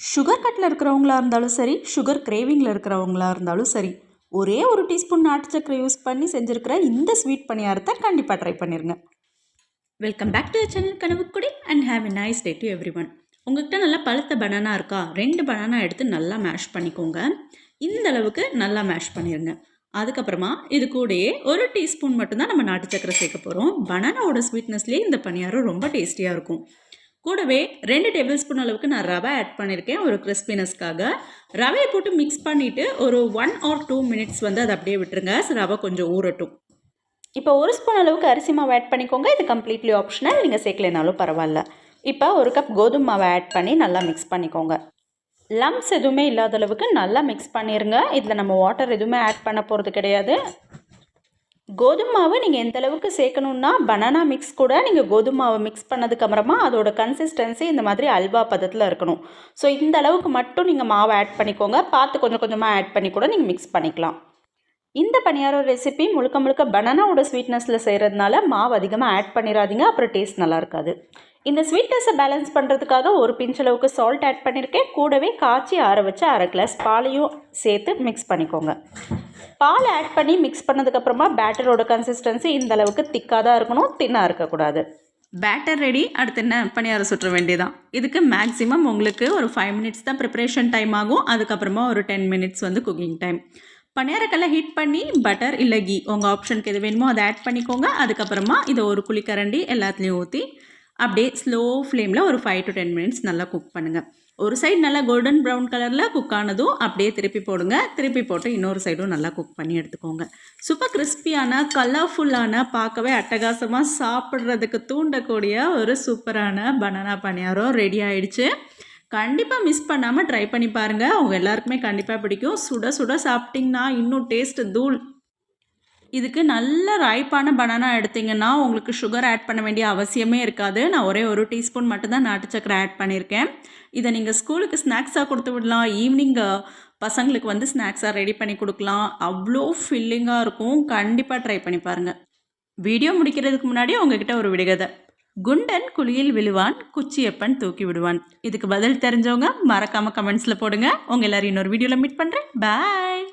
Sugar கட்டில் இருக்கிறவங்களா இருந்தாலும் சரி, சுகர் கிரேவிங்கில் இருக்கிறவங்களா இருந்தாலும் சரி, ஒரே ஒரு டீஸ்பூன் நாட்டு சக்கரை யூஸ் பண்ணி செஞ்சுருக்கிற இந்த ஸ்வீட் பணியாரத்தை கண்டிப்பாக ட்ரை பண்ணிடுங்க. Welcome back to channel Kanavukudi and have a nice day to everyone. உங்கள்கிட்ட நல்லா பழுத்த பனானா இருக்கா? 2 பனானா எடுத்து நல்லா மேஷ் பண்ணிக்கோங்க. இந்த அளவுக்கு நல்லா மேஷ் பண்ணிடுங்க. அதுக்கப்புறமா இது கூடயே ஒரு டீஸ்பூன் மட்டும்தான் நம்ம நாட்டு சக்கரை சேர்க்க போகிறோம். பனானாவோட ஸ்வீட்னஸ்லேயே இந்த பணியாரம் ரொம்ப டேஸ்டியாக இருக்கும். கூடவே 2 டேபிள் ஸ்பூன் அளவுக்கு நான் ரவை ஆட் பண்ணியிருக்கேன் ஒரு கிறிஸ்பினஸ்க்காக. ரவையை போட்டு மிக்ஸ் பண்ணிவிட்டு ஒரு 1 ஆர் 2 மினிட்ஸ் வந்து அதை அப்படியே விட்டுருங்க. ரவை கொஞ்சம் ஊறட்டும். இப்போ 1 ஸ்பூன் அளவுக்கு அரிசி மாவு ஆட் பண்ணிக்கோங்க. இது கம்ப்ளீட்லி ஆப்ஷனல், நீங்கள் சேர்க்கலைனாலும் பரவாயில்ல. இப்போ 1 கப் கோதுமை மாவை ஆட் பண்ணி நல்லா மிக்ஸ் பண்ணிக்கோங்க. லம்ப்ஸ் எதுவுமே இல்லாத அளவுக்கு நல்லா மிக்ஸ் பண்ணிடுங்க. இதில் நம்ம வாட்டர் எதுவுமே ஆட் பண்ண போகிறது கிடையாது. கோதுமை மாவு நீங்கள் எந்த அளவுக்கு சேர்க்கணுன்னா, பனானா மிக்ஸ் கூட நீங்கள் கோதுமை மாவை மிக்ஸ் பண்ணதுக்கப்புறமா அதோட கன்சிஸ்டன்சி இந்த மாதிரி அல்வா பதத்தில் இருக்கணும். ஸோ இந்த அளவுக்கு மட்டும் நீங்கள் மாவை ஆட் பண்ணிக்கோங்க. பார்த்து கொஞ்சம் கொஞ்சமாக ஆட் பண்ணி கூட நீங்கள் மிக்ஸ் பண்ணிக்கலாம். இந்த பணியாரம் ரெசிபி முழுக்க முழுக்க பனானாவோட ஸ்வீட்னஸில் செய்கிறதுனால மாவு அதிகமாக ஆட் பண்ணிடாதீங்க, அப்புறம் டேஸ்ட் நல்லா இருக்காது. இந்த ஸ்வீட்னஸை பேலன்ஸ் பண்ணுறதுக்காக ஒரு பிஞ்ச் அளவுக்கு சால்ட் ஆட் பண்ணியிருக்கேன். கூடவே காய்ச்சி ஆற வச்சு 1/2 கிளாஸ் பாலையும் சேர்த்து மிக்ஸ் பண்ணிக்கோங்க. பால் ஆட் பண்ணி மிக்ஸ் பண்ணதுக்கப்புறமா பேட்டரோட கன்சிஸ்டன்சி இந்த அளவுக்கு திக்காக தான் இருக்கணும், தின்னாக இருக்கக்கூடாது. Batter ready. அடுத்து என்ன, பணியாரம் சுற்ற வேண்டியதான். இதுக்கு மேக்ஸிமம் உங்களுக்கு ஒரு 5 மினிட்ஸ் தான் ப்ரிப்பரேஷன் டைம் ஆகும். அதுக்கப்புறமா ஒரு 10 மினிட்ஸ் வந்து குக்கிங் டைம். பணியாரக்கெல்லாம் ஹீட் பண்ணி பட்டர் இல்லை கீ உங்கள் ஆப்ஷனுக்கு எது வேணுமோ அதை ஆட் பண்ணிக்கோங்க. அதுக்கப்புறமா இதை ஒரு குழிக்கரண்டி எல்லாத்துலேயும் ஊற்றி அப்படியே ஸ்லோ ஃப்ளேமில் ஒரு 5 to 10 மினிட்ஸ் நல்லா குக் பண்ணுங்கள். ஒரு சைடு நல்லா கோல்டன் ப்ரௌன் கலரில் குக் ஆனதும் அப்படியே திருப்பி போடுங்க. திருப்பி போட்டு இன்னொரு சைடும் நல்லா குக் பண்ணி எடுத்துக்கோங்க. சூப்பர் கிறிஸ்பியான, கலர்ஃபுல்லான, பார்க்கவே அட்டகாசமாக சாப்பிட்றதுக்கு தூண்டக்கூடிய ஒரு சூப்பரான பனானா பணியாரம் ரெடி ஆகிடுச்சு. கண்டிப்பாக மிஸ் பண்ணாமல் ட்ரை பண்ணி பாருங்கள். அவங்க எல்லாருக்குமே கண்டிப்பாக பிடிக்கும். சுட சுட சாப்பிட்டிங்கன்னா இன்னும் டேஸ்ட்டு தூள். இதுக்கு நல்ல ரைப்பான பனானா எடுத்திங்கன்னா உங்களுக்கு சுகர் ஆட் பண்ண வேண்டிய அவசியமே இருக்காது. நான் ஒரே ஒரு டீஸ்பூன் மட்டும்தான் நாட்டு சக்கரை ஆட் பண்ணியிருக்கேன். இதை நீங்கள் ஸ்கூலுக்கு ஸ்நாக்ஸாக கொடுத்து விடலாம். ஈவினிங் பசங்களுக்கு வந்து ஸ்நாக்ஸாக ரெடி பண்ணி கொடுக்கலாம். அவ்வளோ ஃபில்லிங்காக இருக்கும். கண்டிப்பாக ட்ரை பண்ணி பாருங்கள். வீடியோ முடிக்கிறதுக்கு முன்னாடி உங்ககிட்ட ஒரு விடுகதை. குண்டன் குழியில் விழுவான், குச்சியப்பன் தூக்கி விடுவான். இதுக்கு பதில் தெரிஞ்சவங்க மறக்காமல் கமெண்ட்ஸில் போடுங்க. உங்கள் எல்லோரும் இன்னொரு வீடியோவில் மீட் பண்ணுறேன். பாய்.